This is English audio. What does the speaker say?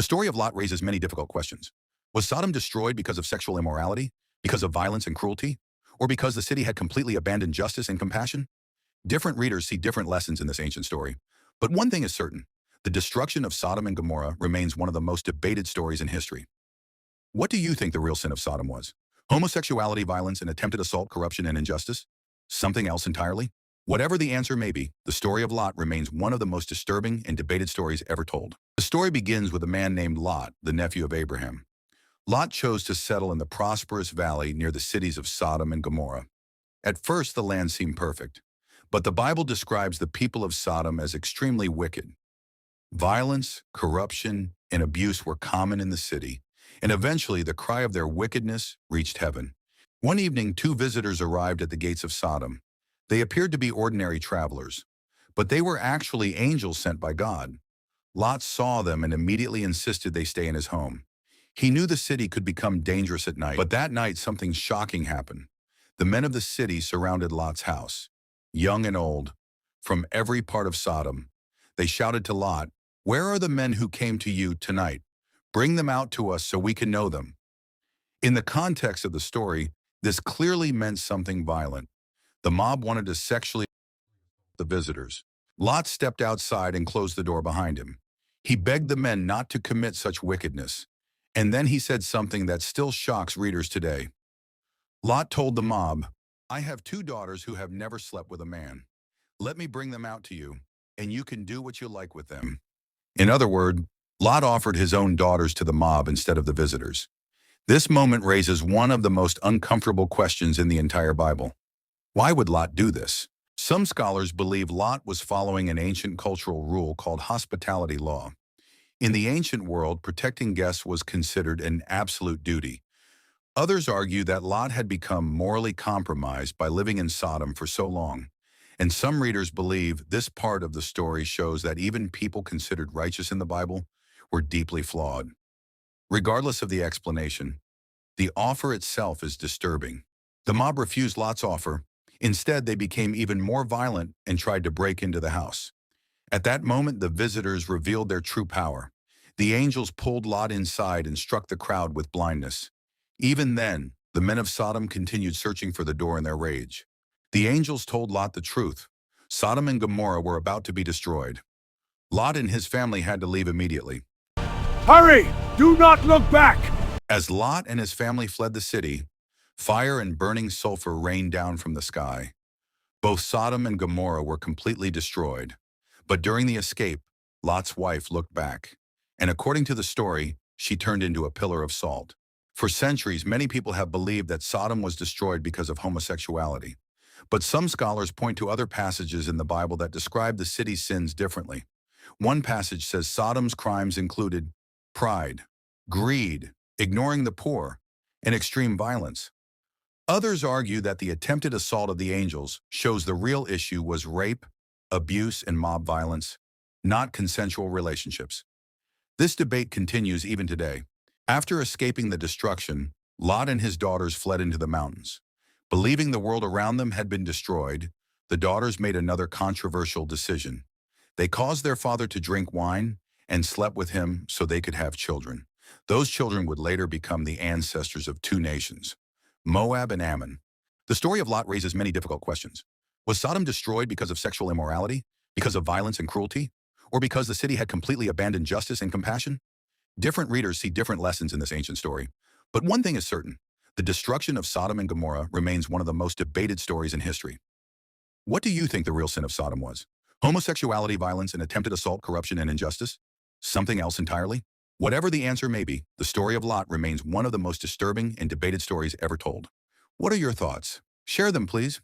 The story of Lot raises many difficult questions. Was Sodom destroyed because of sexual immorality, because of violence and cruelty, or because the city had completely abandoned justice and compassion? Different readers see different lessons in this ancient story. But one thing is certain: the destruction of Sodom and Gomorrah remains one of the most debated stories in history. What do you think the real sin of Sodom was? Homosexuality, violence, and attempted assault, corruption, and injustice? Something else entirely? Whatever the answer may be, the story of Lot remains one of the most disturbing and debated stories ever told. The story begins with a man named Lot, the nephew of Abraham. Lot chose to settle in the prosperous valley near the cities of Sodom and Gomorrah. At first, the land seemed perfect, but the Bible describes the people of Sodom as extremely wicked. Violence, corruption, and abuse were common in the city, and eventually the cry of their wickedness reached heaven. One evening, two visitors arrived at the gates of Sodom. They appeared to be ordinary travelers, but they were actually angels sent by God. Lot saw them and immediately insisted they stay in his home. He knew the city could become dangerous at night, but that night something shocking happened. The men of the city surrounded Lot's house, young and old, from every part of Sodom. They shouted to Lot, "Where are the men who came to you tonight? Bring them out to us so we can know them." In the context of the story, this clearly meant something violent. The mob wanted to sexually assault the visitors. Lot stepped outside and closed the door behind him. He begged the men not to commit such wickedness. And then he said something that still shocks readers today. Lot told the mob, "I have two daughters who have never slept with a man. Let me bring them out to you, and you can do what you like with them." In other words, Lot offered his own daughters to the mob instead of the visitors. This moment raises one of the most uncomfortable questions in the entire Bible. Why would Lot do this? Some scholars believe Lot was following an ancient cultural rule called hospitality law. In the ancient world, protecting guests was considered an absolute duty. Others argue that Lot had become morally compromised by living in Sodom for so long. And some readers believe this part of the story shows that even people considered righteous in the Bible were deeply flawed. Regardless of the explanation, the offer itself is disturbing. The mob refused Lot's offer. Instead, they became even more violent and tried to break into the house. At that moment, the visitors revealed their true power. The angels pulled Lot inside and struck the crowd with blindness. Even then, the men of Sodom continued searching for the door in their rage. The angels told Lot the truth. Sodom and Gomorrah were about to be destroyed. Lot and his family had to leave immediately. Hurry! Do not look back! As Lot and his family fled the city, fire and burning sulfur rained down from the sky. Both Sodom and Gomorrah were completely destroyed. But during the escape, Lot's wife looked back. And according to the story, she turned into a pillar of salt. For centuries, many people have believed that Sodom was destroyed because of homosexuality. But some scholars point to other passages in the Bible that describe the city's sins differently. One passage says Sodom's crimes included pride, greed, ignoring the poor, and extreme violence. Others argue that the attempted assault of the angels shows the real issue was rape, abuse, and mob violence, not consensual relationships. This debate continues even today. After escaping the destruction, Lot and his daughters fled into the mountains. Believing the world around them had been destroyed, the daughters made another controversial decision. They caused their father to drink wine and slept with him so they could have children. Those children would later become the ancestors of two nations, Moab and Ammon. The story of Lot raises many difficult questions. Was Sodom destroyed because of sexual immorality, because of violence and cruelty, or because the city had completely abandoned justice and compassion? Different readers see different lessons in this ancient story. But one thing is certain: the destruction of Sodom and Gomorrah remains one of the most debated stories in history. What do you think the real sin of Sodom was? Homosexuality, violence, and attempted assault, corruption, and injustice? Something else entirely? Whatever the answer may be, the story of Lot remains one of the most disturbing and debated stories ever told. What are your thoughts? Share them, please.